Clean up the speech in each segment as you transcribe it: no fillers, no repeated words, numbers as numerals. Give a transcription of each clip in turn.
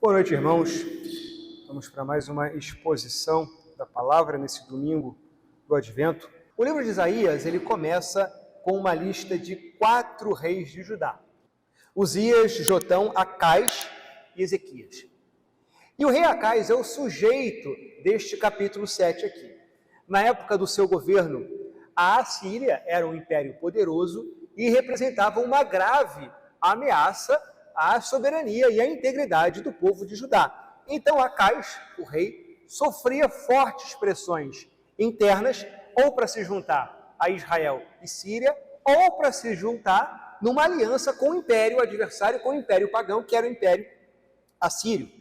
Boa noite, irmãos. Vamos para mais uma exposição da palavra nesse domingo do Advento. O livro de Isaías, ele começa com uma lista de 4 reis de Judá: Uzias, Jotão, Acais e Ezequias. E o rei Acais é o sujeito deste capítulo 7 aqui. Na época do seu governo, a Assíria era um império poderoso e representava uma grave ameaça à soberania e à integridade do povo de Judá. Então Acais, o rei, sofria fortes pressões internas, ou para se juntar a Israel e Síria, ou para se juntar numa aliança com o império adversário, com o império pagão, que era o império assírio.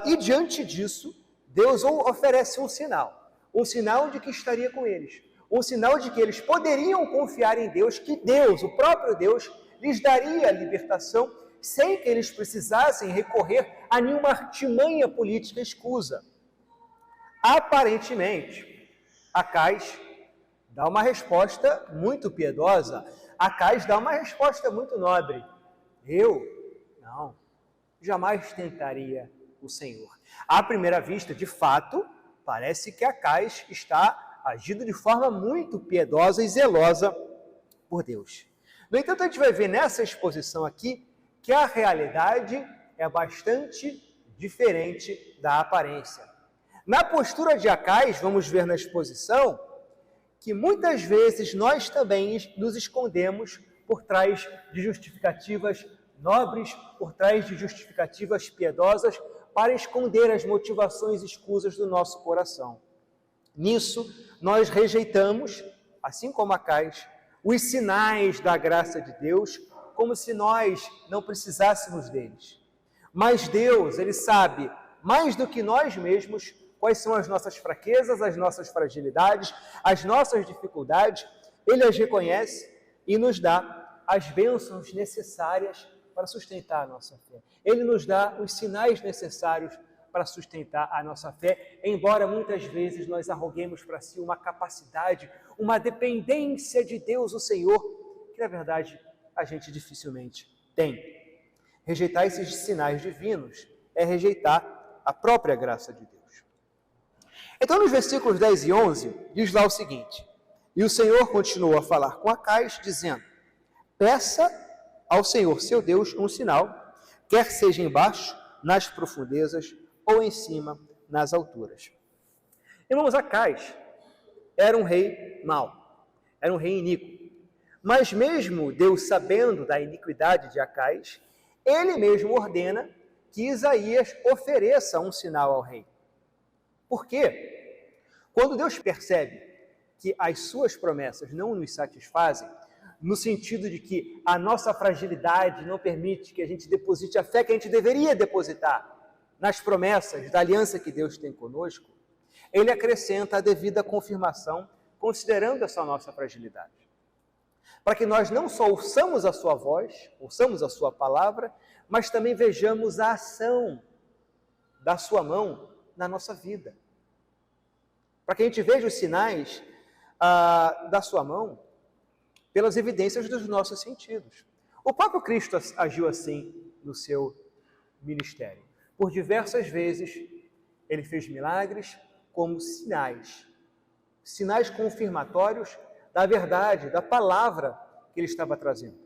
E diante disso, Deus oferece um sinal de que estaria com eles, um sinal de que eles poderiam confiar em Deus, que Deus, o próprio Deus, lhes daria a libertação sem que eles precisassem recorrer a nenhuma artimanha política escusa. Aparentemente, Acais dá uma resposta muito piedosa, Acais dá uma resposta muito nobre. Não, jamais tentaria o Senhor. À primeira vista, de fato, parece que Acais está agindo de forma muito piedosa e zelosa por Deus. No entanto, a gente vai ver nessa exposição aqui que a realidade é bastante diferente da aparência. Na postura de Acais, vamos ver na exposição que muitas vezes nós também nos escondemos por trás de justificativas nobres, por trás de justificativas piedosas, para esconder as motivações escusas do nosso coração. Nisso, nós rejeitamos, assim como Acais, os sinais da graça de Deus, como se nós não precisássemos deles. Mas Deus, Ele sabe, mais do que nós mesmos, quais são as nossas fraquezas, as nossas fragilidades, as nossas dificuldades. Ele as reconhece e nos dá as bênçãos necessárias para sustentar a nossa fé. Ele nos dá os sinais necessários para sustentar a nossa fé, embora muitas vezes nós arroguemos para si uma capacidade, uma dependência de Deus, o Senhor, que na verdade a gente dificilmente tem. Rejeitar esses sinais divinos é rejeitar a própria graça de Deus. Então, nos versículos 10 e 11, diz lá o seguinte: E o Senhor continuou a falar com Acais, dizendo: Peça ao Senhor, seu Deus, um sinal, quer seja embaixo, nas profundezas, ou em cima, nas alturas. Irmãos, Acais era um rei mau, era um rei iníquo. Mas mesmo Deus sabendo da iniquidade de Acais, Ele mesmo ordena que Isaías ofereça um sinal ao rei. Por quê? Quando Deus percebe que as suas promessas não nos satisfazem, no sentido de que a nossa fragilidade não permite que a gente deposite a fé que a gente deveria depositar nas promessas da aliança que Deus tem conosco, Ele acrescenta a devida confirmação, considerando essa nossa fragilidade. Para que nós não só ouçamos a sua voz, ouçamos a sua palavra, mas também vejamos a ação da sua mão na nossa vida. Para que a gente veja os sinais da sua mão pelas evidências dos nossos sentidos. O próprio Cristo agiu assim no seu ministério. Por diversas vezes, Ele fez milagres como sinais confirmatórios da verdade, da palavra que Ele estava trazendo.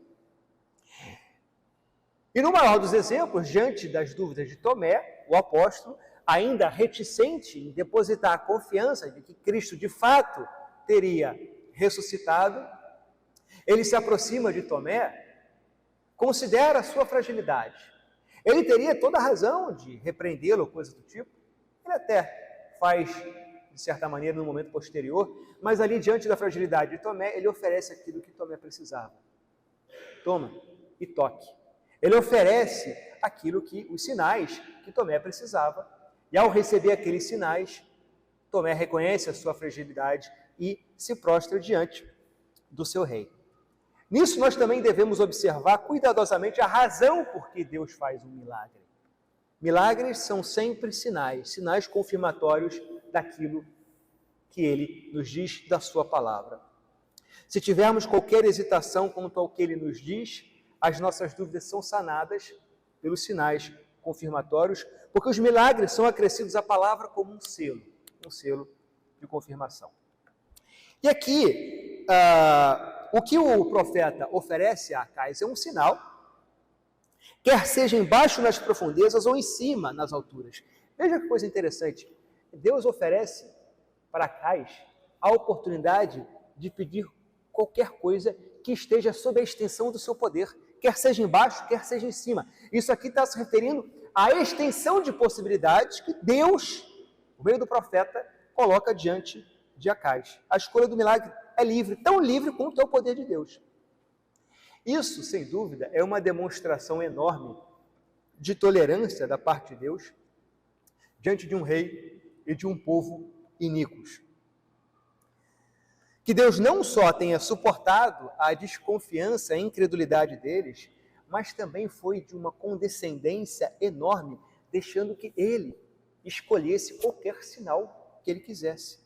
E no maior dos exemplos, diante das dúvidas de Tomé, o apóstolo, ainda reticente em depositar a confiança de que Cristo de fato teria ressuscitado, ele se aproxima de Tomé, considera a sua fragilidade. Ele teria toda a razão de repreendê-lo, coisa do tipo. Ele até faz, de certa maneira, no momento posterior, mas ali, diante da fragilidade de Tomé, ele oferece aquilo que Tomé precisava. Toma e toque. Ele oferece os sinais que Tomé precisava, e ao receber aqueles sinais, Tomé reconhece a sua fragilidade e se prostra diante do seu rei. Nisso nós também devemos observar cuidadosamente a razão por que Deus faz um milagre. Milagres são sempre sinais confirmatórios daquilo que Ele nos diz da sua palavra. Se tivermos qualquer hesitação quanto ao que Ele nos diz, as nossas dúvidas são sanadas pelos sinais confirmatórios, porque os milagres são acrescidos à palavra como um selo de confirmação. E aqui, o que o profeta oferece a Acais é um sinal, quer seja embaixo nas profundezas ou em cima nas alturas. Veja que coisa interessante, Deus oferece para Acais a oportunidade de pedir qualquer coisa que esteja sob a extensão do seu poder, quer seja embaixo, quer seja em cima. Isso aqui está se referindo à extensão de possibilidades que Deus, por meio do profeta, coloca diante de Acais. A escolha do milagre é livre, tão livre quanto é o poder de Deus. Isso, sem dúvida, é uma demonstração enorme de tolerância da parte de Deus diante de um rei e de um povo iníquos. Que Deus não só tenha suportado a desconfiança e a incredulidade deles, mas também foi de uma condescendência enorme, deixando que ele escolhesse qualquer sinal que ele quisesse.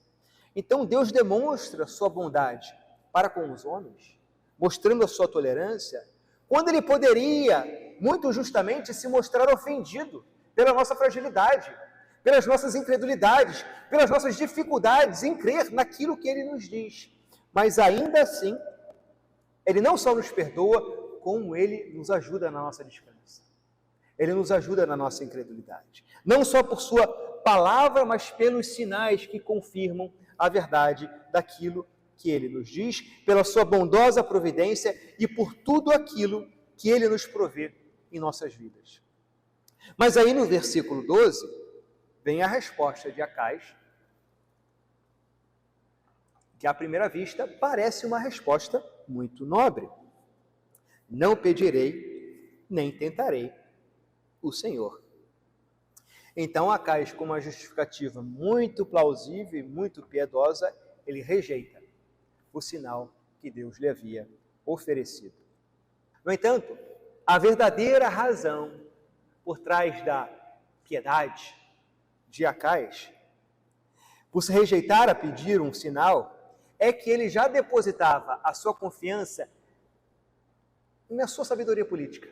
Então Deus demonstra sua bondade para com os homens, mostrando a sua tolerância, quando ele poderia, muito justamente, se mostrar ofendido pela nossa fragilidade, pelas nossas incredulidades, pelas nossas dificuldades em crer naquilo que ele nos diz. Mas ainda assim, ele não só nos perdoa, como ele nos ajuda na nossa descrença. Ele nos ajuda na nossa incredulidade. Não só por sua palavra, mas pelos sinais que confirmam a verdade daquilo que ele nos diz, pela sua bondosa providência e por tudo aquilo que ele nos provê em nossas vidas. Mas aí no versículo 12, vem a resposta de Acais, que à primeira vista parece uma resposta muito nobre. Não pedirei, nem tentarei o Senhor. Então Acais, com uma justificativa muito plausível e muito piedosa, ele rejeita o sinal que Deus lhe havia oferecido. No entanto, a verdadeira razão por trás da piedade de Acais, por se rejeitar a pedir um sinal, é que ele já depositava a sua confiança na sua sabedoria política,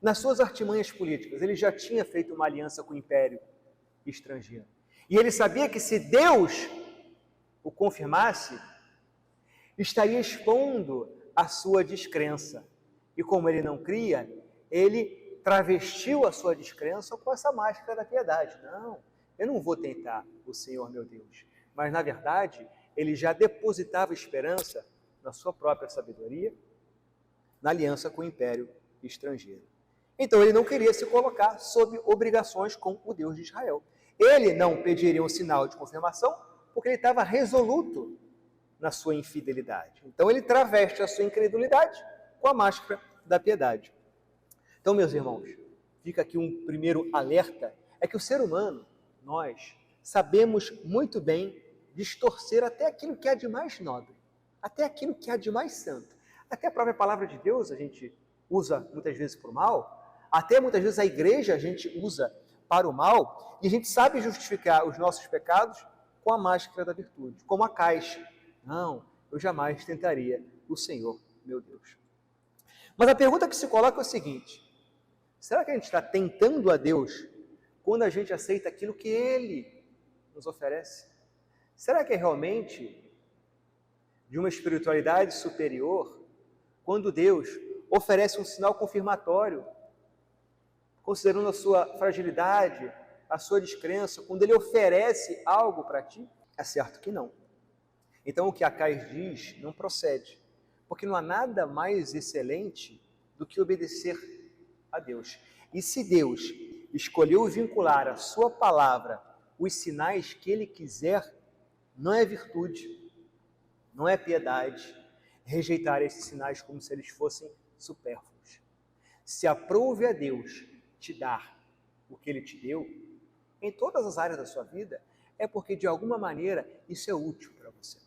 nas suas artimanhas políticas. Ele já tinha feito uma aliança com o império estrangeiro. E ele sabia que se Deus o confirmasse, estaria expondo a sua descrença. E como ele não cria, ele travestiu a sua descrença com essa máscara da piedade. Não, eu não vou tentar o Senhor meu Deus. Mas, na verdade, ele já depositava esperança na sua própria sabedoria, na aliança com o império estrangeiro. Então, ele não queria se colocar sob obrigações com o Deus de Israel. Ele não pediria um sinal de confirmação, porque ele estava resoluto na sua infidelidade. Então, ele traveste a sua incredulidade com a máscara da piedade. Então, meus irmãos, fica aqui um primeiro alerta, é que o ser humano, nós, sabemos muito bem distorcer até aquilo que há de mais nobre, até aquilo que há de mais santo. Até a própria palavra de Deus a gente usa muitas vezes para o mal, até muitas vezes a igreja a gente usa para o mal, e a gente sabe justificar os nossos pecados com a máscara da virtude, como Acais. Não, eu jamais tentaria o Senhor, meu Deus. Mas a pergunta que se coloca é o seguinte: será que a gente está tentando a Deus quando a gente aceita aquilo que Ele nos oferece? Será que é realmente de uma espiritualidade superior quando Deus oferece um sinal confirmatório, considerando a sua fragilidade, a sua descrença, quando Ele oferece algo para ti? É certo que não. Então o que Acais diz não procede, porque não há nada mais excelente do que obedecer a Deus. E se Deus escolheu vincular à sua palavra os sinais que Ele quiser, não é virtude, não é piedade rejeitar esses sinais como se eles fossem supérfluos. Se aprouve a Deus te dar o que Ele te deu, em todas as áreas da sua vida, é porque de alguma maneira isso é útil para você.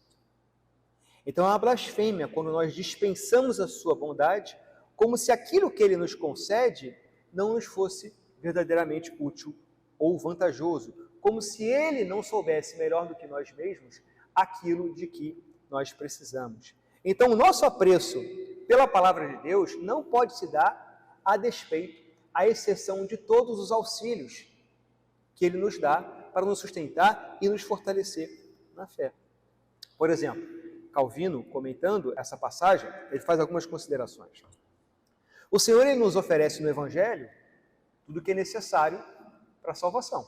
Então é uma blasfêmia quando nós dispensamos a sua bondade como se aquilo que Ele nos concede não nos fosse verdadeiramente útil ou vantajoso, como se Ele não soubesse melhor do que nós mesmos aquilo de que nós precisamos. Então o nosso apreço pela palavra de Deus não pode se dar a despeito à exceção de todos os auxílios que ele nos dá para nos sustentar e nos fortalecer na fé. Por exemplo, Calvino, comentando essa passagem, ele faz algumas considerações. O Senhor, ele nos oferece no Evangelho tudo o que é necessário para a salvação.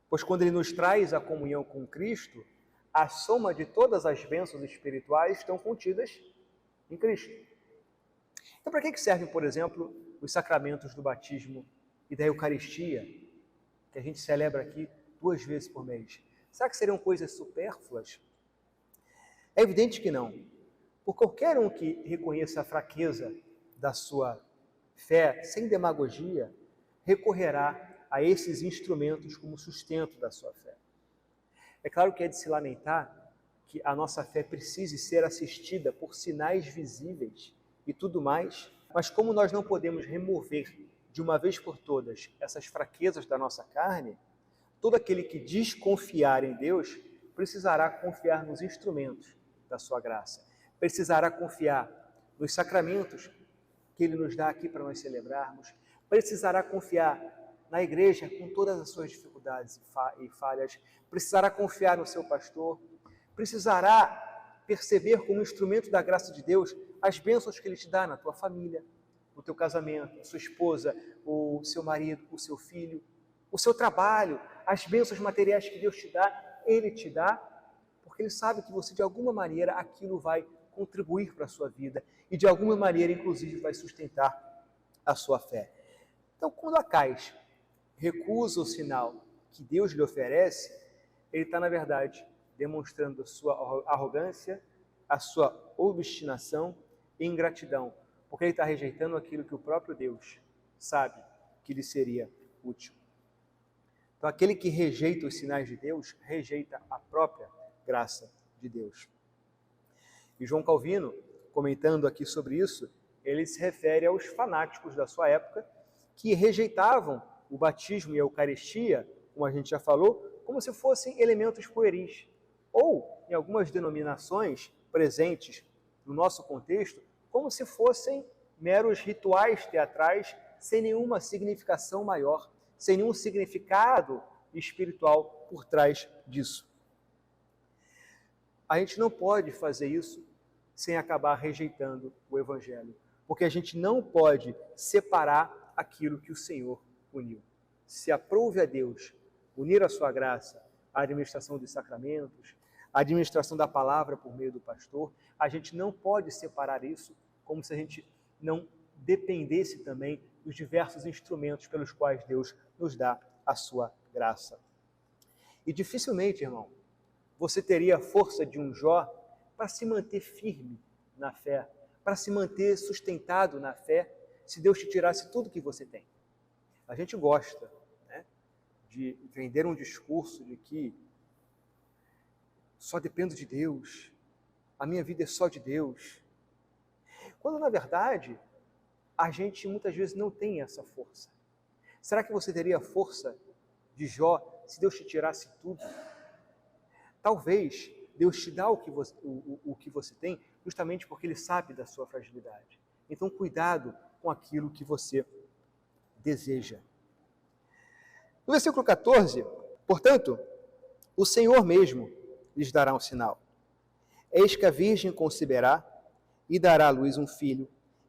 Pois quando ele nos traz a comunhão com Cristo, a soma de todas as bênçãos espirituais estão contidas em Cristo. Então, para que servem, por exemplo, os sacramentos do batismo e da Eucaristia, que a gente celebra aqui 2 vezes por mês? Será que seriam coisas supérfluas? É evidente que não. Por qualquer um que reconheça a fraqueza da sua fé, sem demagogia, recorrerá a esses instrumentos como sustento da sua fé. É claro que é de se lamentar que a nossa fé precise ser assistida por sinais visíveis e tudo mais, mas como nós não podemos remover de uma vez por todas essas fraquezas da nossa carne, todo aquele que diz confiar em Deus precisará confiar nos instrumentos da sua graça, precisará confiar nos sacramentos que Ele nos dá aqui para nós celebrarmos, precisará confiar na igreja com todas as suas dificuldades e falhas, precisará confiar no seu pastor, precisará perceber como instrumento da graça de Deus as bênçãos que Ele te dá na tua família, no teu casamento, a sua esposa, o seu marido, o seu filho, o seu trabalho, as bênçãos materiais que Deus te dá, Ele te dá, porque Ele sabe que você, de alguma maneira, aquilo vai contribuir para a sua vida e, de alguma maneira, inclusive, vai sustentar a sua fé. Então, quando Acais recusa o sinal que Deus lhe oferece, ele está, na verdade, demonstrando a sua arrogância, a sua obstinação e ingratidão, porque ele está rejeitando aquilo que o próprio Deus sabe que lhe seria útil. Então, aquele que rejeita os sinais de Deus, rejeita a própria graça de Deus. E João Calvino, comentando aqui sobre isso, ele se refere aos fanáticos da sua época que rejeitavam o batismo e a Eucaristia, como a gente já falou, como se fossem elementos pueris, ou, em algumas denominações presentes no nosso contexto, como se fossem meros rituais teatrais sem nenhuma significação maior, sem nenhum significado espiritual por trás disso. A gente não pode fazer isso sem acabar rejeitando o Evangelho, porque a gente não pode separar aquilo que o Senhor uniu. Se aprouve a Deus unir a sua graça, a administração dos sacramentos, a administração da palavra por meio do pastor, a gente não pode separar isso como se a gente não dependesse também dos diversos instrumentos pelos quais Deus nos dá a sua graça. E dificilmente, irmão, você teria a força de um Jó para se manter firme na fé, para se manter sustentado na fé, se Deus te tirasse tudo que você tem. A gente gosta, né, de vender um discurso de que só dependo de Deus, a minha vida é só de Deus, quando na verdade a gente muitas vezes não tem essa força. Será que você teria a força de Jó se Deus te tirasse tudo? Talvez Deus te dá o que você tem justamente porque Ele sabe da sua fragilidade. Então cuidado com aquilo que você deseja. No versículo 14, portanto, o Senhor mesmo lhes dará um sinal. Eis que a virgem conceberá e dará à luz um filho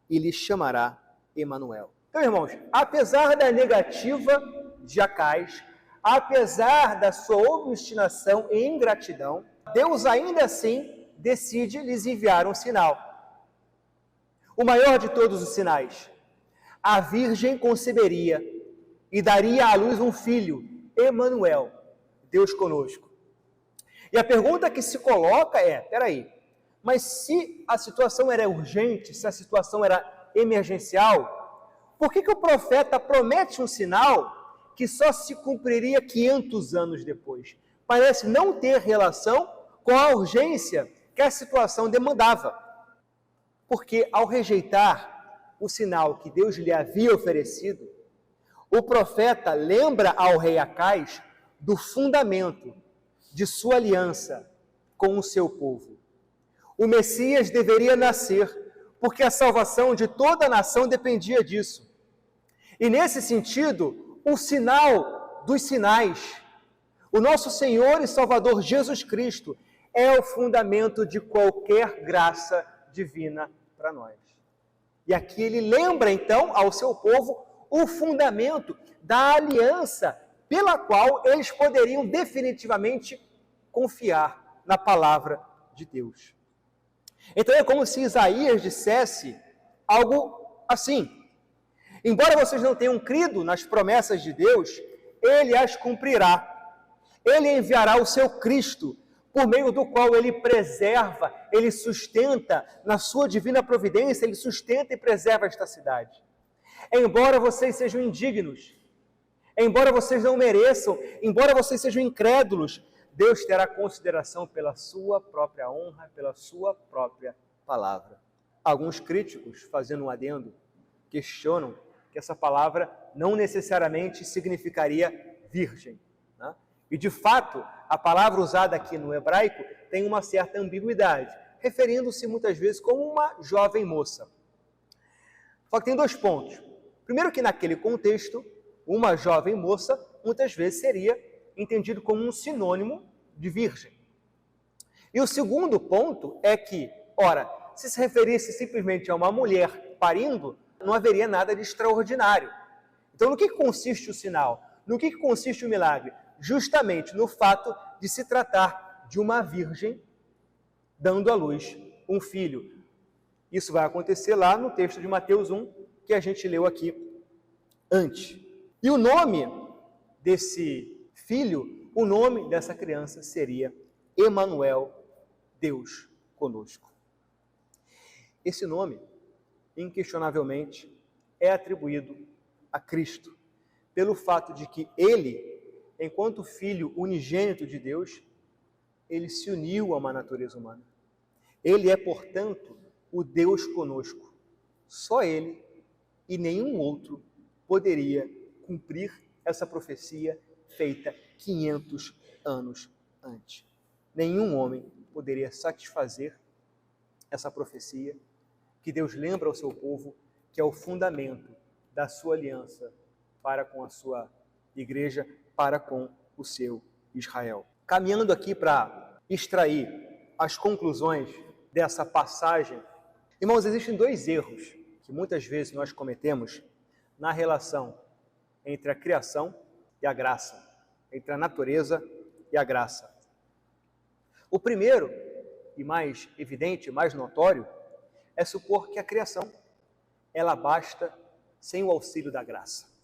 e lhe chamará Emanuel. Então, irmãos, apesar da negativa de Acais, apesar da sua obstinação e ingratidão, Deus ainda assim decide lhes enviar um sinal. O maior de todos os sinais. A virgem conceberia e daria à luz um filho, Emanuel, Deus conosco. E a pergunta que se coloca é, peraí, mas se a situação era urgente, se a situação era emergencial, por que o profeta promete um sinal que só se cumpriria 500 anos depois? Parece não ter relação com a urgência que a situação demandava. Porque ao rejeitar o sinal que Deus lhe havia oferecido, o profeta lembra ao rei Acais do fundamento de sua aliança com o seu povo. O Messias deveria nascer, porque a salvação de toda a nação dependia disso. E nesse sentido, o sinal dos sinais, o nosso Senhor e Salvador Jesus Cristo, é o fundamento de qualquer graça divina para nós. E aqui ele lembra então ao seu povo o fundamento da aliança pela qual eles poderiam definitivamente confiar na palavra de Deus. Então é como se Isaías dissesse algo assim: embora vocês não tenham crido nas promessas de Deus, Ele as cumprirá. Ele enviará o seu Cristo, por meio do qual Ele preserva, Ele sustenta, na sua divina providência, Ele sustenta e preserva esta cidade. Embora vocês sejam indignos, embora vocês não mereçam, embora vocês sejam incrédulos, Deus terá consideração pela sua própria honra, pela sua própria palavra. Alguns críticos, fazendo um adendo, questionam que essa palavra não necessariamente significaria virgem, né? E de fato, a palavra usada aqui no hebraico tem uma certa ambiguidade, referindo-se muitas vezes como uma jovem moça. Só que tem 2 pontos. Primeiro que naquele contexto, uma jovem moça muitas vezes seria entendido como um sinônimo de virgem. E o segundo ponto é que, ora, se referisse simplesmente a uma mulher parindo, não haveria nada de extraordinário. Então, no que consiste o sinal? No que consiste o milagre? Justamente no fato de se tratar de uma virgem dando à luz um filho. Isso vai acontecer lá no texto de Mateus 1, que a gente leu aqui antes. E o nome desse filho, o nome dessa criança seria Emanuel, Deus conosco. Esse nome, inquestionavelmente, é atribuído a Cristo, pelo fato de que ele, enquanto filho unigênito de Deus, ele se uniu a uma natureza humana. Ele é, portanto, o Deus conosco. Só ele e nenhum outro poderia cumprir essa profecia feita 500 anos antes. Nenhum homem poderia satisfazer essa profecia que Deus lembra ao seu povo, que é o fundamento da sua aliança para com a sua igreja, para com o seu Israel. Caminhando aqui para extrair as conclusões dessa passagem, irmãos, existem 2 erros que muitas vezes nós cometemos na relação entre a criação e a graça, entre a natureza e a graça. O primeiro, e mais evidente, mais notório, é supor que a criação, ela basta sem o auxílio da graça.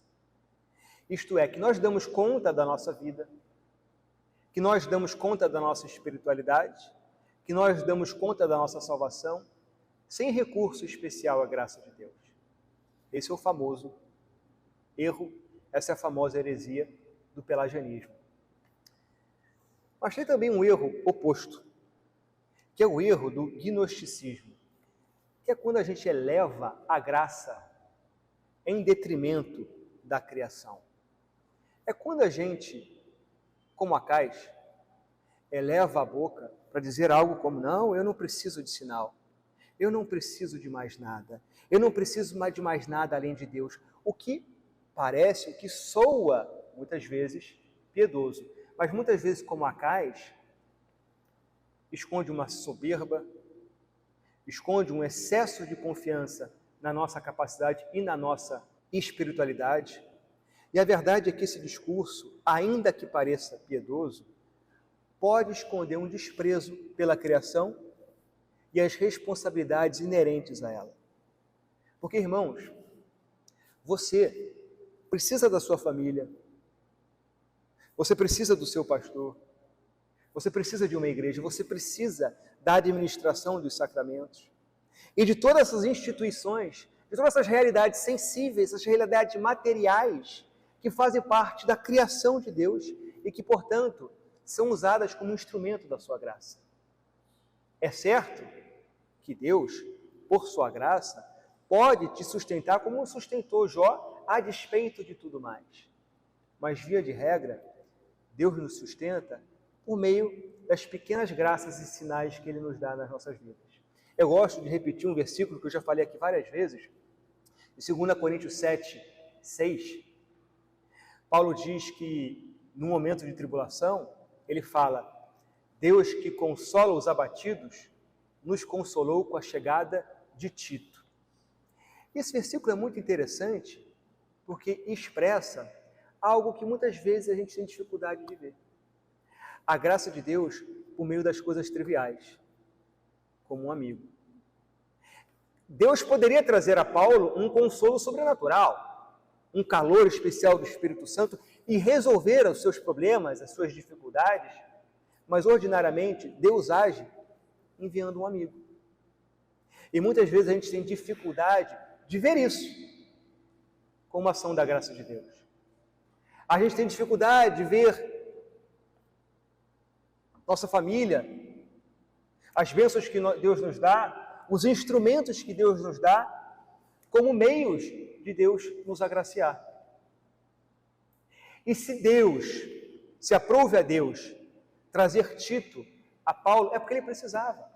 Isto é, que nós damos conta da nossa vida, que nós damos conta da nossa espiritualidade, que nós damos conta da nossa salvação, sem recurso especial à graça de Deus. Esse é o famoso erro, essa é a famosa heresia do pelagianismo. Mas tem também um erro oposto, que é o erro do gnosticismo, que é quando a gente eleva a graça em detrimento da criação. É quando a gente, como Acais, eleva a boca para dizer algo como: não, eu não preciso de sinal, eu não preciso de mais nada, eu não preciso mais de mais nada além de Deus. O que parece, o que soa, muitas vezes, piedoso, mas muitas vezes, como Acais, esconde uma soberba, esconde um excesso de confiança na nossa capacidade e na nossa espiritualidade. E a verdade é que esse discurso, ainda que pareça piedoso, pode esconder um desprezo pela criação e as responsabilidades inerentes a ela. Porque, irmãos, você precisa da sua família, você precisa do seu pastor, você precisa de uma igreja, você precisa da administração dos sacramentos e de todas essas instituições, de todas essas realidades sensíveis, essas realidades materiais que fazem parte da criação de Deus e que, portanto, são usadas como instrumento da sua graça. É certo que Deus, por sua graça, pode te sustentar como sustentou Jó, a despeito de tudo mais. Mas, via de regra, Deus nos sustenta por meio das pequenas graças e sinais que Ele nos dá nas nossas vidas. Eu gosto de repetir um versículo que eu já falei aqui várias vezes, em 2 Coríntios 7, 6, Paulo diz que no momento de tribulação, ele fala: Deus que consola os abatidos, nos consolou com a chegada de Tito. Esse versículo é muito interessante porque expressa algo que muitas vezes a gente tem dificuldade de ver. A graça de Deus por meio das coisas triviais, como um amigo. Deus poderia trazer a Paulo um consolo sobrenatural, um calor especial do Espírito Santo e resolver os seus problemas, as suas dificuldades, mas ordinariamente Deus age enviando um amigo. E muitas vezes a gente tem dificuldade de ver isso como ação da graça de Deus. A gente tem dificuldade de ver nossa família, as bênçãos que Deus nos dá, os instrumentos que Deus nos dá, como meios de Deus nos agraciar. E se aprouve a Deus trazer Tito a Paulo, é porque ele precisava.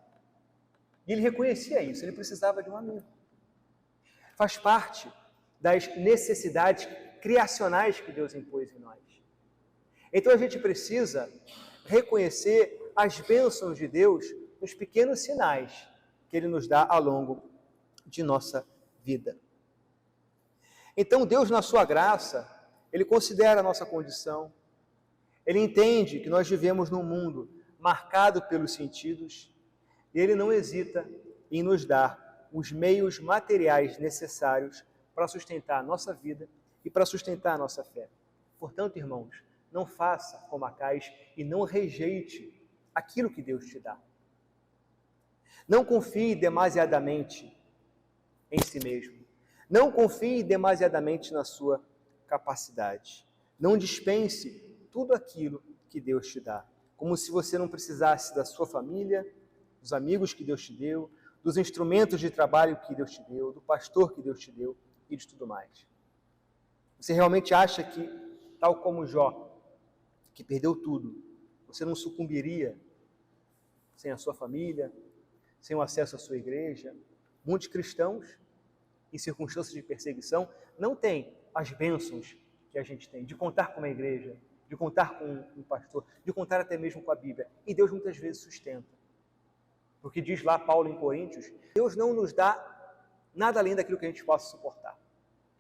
E ele reconhecia isso, ele precisava de um amigo. Faz parte das necessidades criacionais que Deus impôs em nós. Então a gente precisa reconhecer as bênçãos de Deus nos pequenos sinais que Ele nos dá ao longo de nossa vida. Então Deus, na sua graça, Ele considera a nossa condição, Ele entende que nós vivemos num mundo marcado pelos sentidos e Ele não hesita em nos dar os meios materiais necessários para sustentar a nossa vida e para sustentar a nossa fé. Portanto, irmãos, não faça como Acais e não rejeite aquilo que Deus te dá. Não confie demasiadamente em si mesmo. Não confie demasiadamente na sua capacidade. Não dispense tudo aquilo que Deus te dá, como se você não precisasse da sua família, dos amigos que Deus te deu, dos instrumentos de trabalho que Deus te deu, do pastor que Deus te deu e de tudo mais. Você realmente acha que, tal como Jó, que perdeu tudo, você não sucumbiria sem a sua família, sem o acesso à sua igreja? Muitos cristãos, em circunstâncias de perseguição, não têm as bênçãos que a gente tem, de contar com uma igreja, de contar com um pastor, de contar até mesmo com a Bíblia. E Deus muitas vezes sustenta. Porque diz lá Paulo em Coríntios, Deus não nos dá nada além daquilo que a gente possa suportar,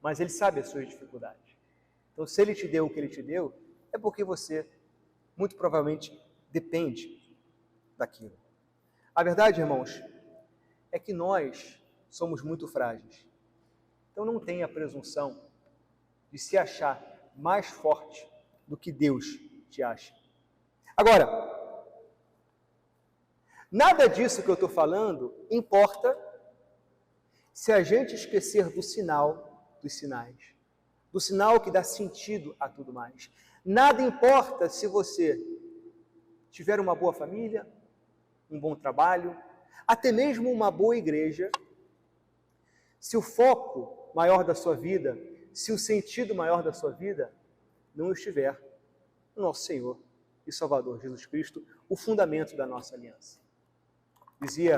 mas Ele sabe as suas dificuldades. Então, se Ele te deu o que Ele te deu, é porque você, muito provavelmente, depende daquilo. A verdade, irmãos, é que nós somos muito frágeis. Então, não tenha a presunção de se achar mais forte do que Deus te acha. Agora, nada disso que eu estou falando importa se a gente esquecer do sinal dos sinais, do sinal que dá sentido a tudo mais. Nada importa se você tiver uma boa família, um bom trabalho, até mesmo uma boa igreja, se o foco maior da sua vida, se o sentido maior da sua vida não estiver no nosso Senhor e Salvador Jesus Cristo, o fundamento da nossa aliança. Dizia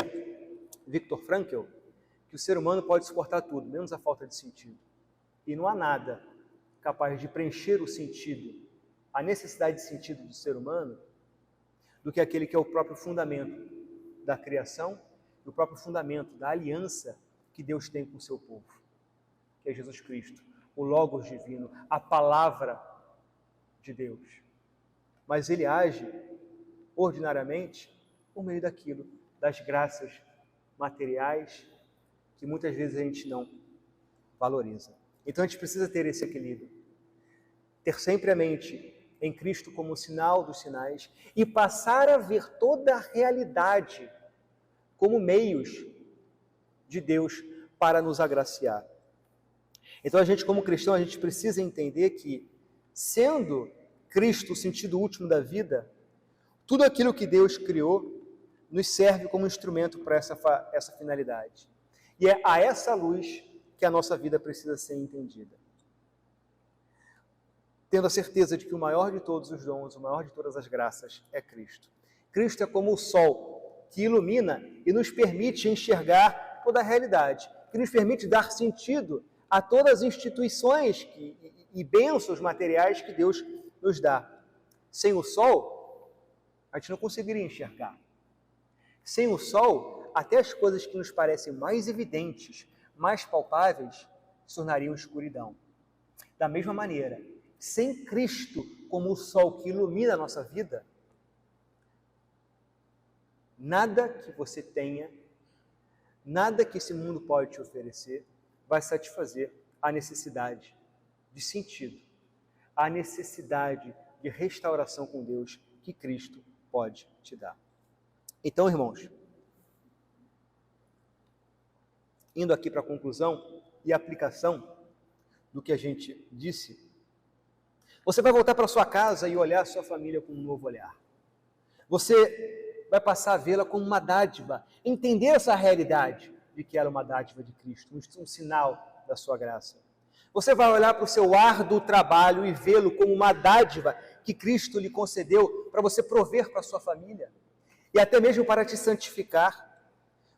Viktor Frankl que o ser humano pode suportar tudo, menos a falta de sentido. E não há nada capaz de preencher o sentido, a necessidade de sentido do ser humano, do que aquele que é o próprio fundamento da criação, o próprio fundamento da aliança que Deus tem com o seu povo, que é Jesus Cristo, o Logos divino, a palavra de Deus. Mas Ele age ordinariamente por meio daquilo, das graças materiais, que muitas vezes a gente não valoriza. Então a gente precisa ter esse equilíbrio. Ter sempre a mente em Cristo como sinal dos sinais e passar a ver toda a realidade como meios de Deus para nos agraciar. Então a gente, como cristão, a gente precisa entender que, sendo Cristo o sentido último da vida, tudo aquilo que Deus criou nos serve como instrumento para essa finalidade. E é a essa luz que a nossa vida precisa ser entendida. Tendo a certeza de que o maior de todos os dons, o maior de todas as graças é Cristo. Cristo é como o sol que ilumina e nos permite enxergar toda a realidade, que nos permite dar sentido a todas as instituições e bênçãos materiais que Deus nos dá. Sem o sol, a gente não conseguiria enxergar. Sem o sol, até as coisas que nos parecem mais evidentes, mais palpáveis, se tornariam escuridão. Da mesma maneira, sem Cristo como o sol que ilumina a nossa vida, nada que você tenha, nada que esse mundo pode te oferecer, vai satisfazer a necessidade de sentido, a necessidade de restauração com Deus que Cristo pode te dar. Então, irmãos, indo aqui para a conclusão e aplicação do que a gente disse, você vai voltar para sua casa e olhar a sua família com um novo olhar. Você vai passar a vê-la como uma dádiva, entender essa realidade de que ela é uma dádiva de Cristo, um sinal da sua graça. Você vai olhar para o seu árduo trabalho e vê-lo como uma dádiva que Cristo lhe concedeu para você prover para a sua família e até mesmo para te santificar.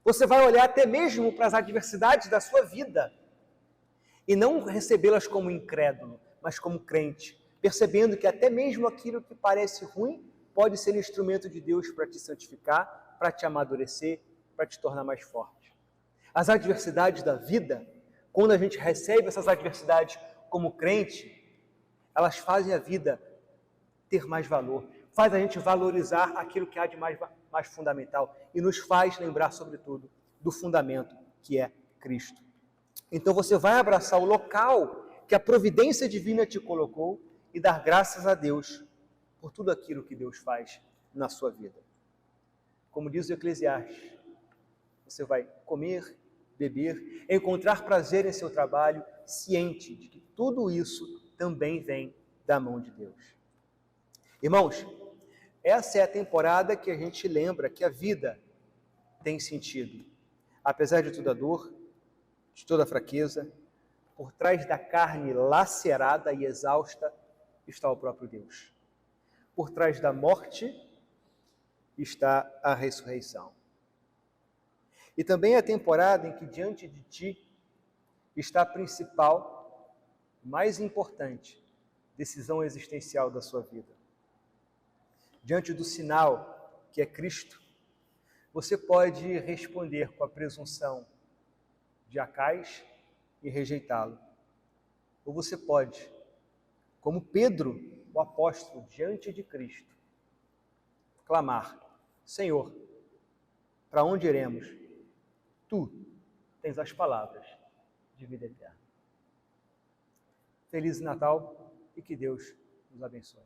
Você vai olhar até mesmo para as adversidades da sua vida e não recebê-las como incrédulo, mas como crente, percebendo que até mesmo aquilo que parece ruim pode ser instrumento de Deus para te santificar, para te amadurecer, para te tornar mais forte. As adversidades da vida, quando a gente recebe essas adversidades como crente, elas fazem a vida ter mais valor, faz a gente valorizar aquilo que há de mais fundamental e nos faz lembrar, sobretudo, do fundamento que é Cristo. Então você vai abraçar o local que a providência divina te colocou e dar graças a Deus por tudo aquilo que Deus faz na sua vida. Como diz o Eclesiastes, você vai comer, beber, encontrar prazer em seu trabalho, ciente de que tudo isso também vem da mão de Deus. Irmãos, essa é a temporada que a gente lembra que a vida tem sentido. Apesar de toda a dor, de toda a fraqueza, por trás da carne lacerada e exausta está o próprio Deus. Por trás da morte está a ressurreição. E também é a temporada em que diante de ti está a principal, mais importante, decisão existencial da sua vida. Diante do sinal que é Cristo, você pode responder com a presunção de Acais e rejeitá-lo. Ou você pode, como Pedro, o apóstolo, diante de Cristo, clamar: Senhor, para onde iremos? Tu tens as palavras de vida eterna. Feliz Natal e que Deus nos abençoe.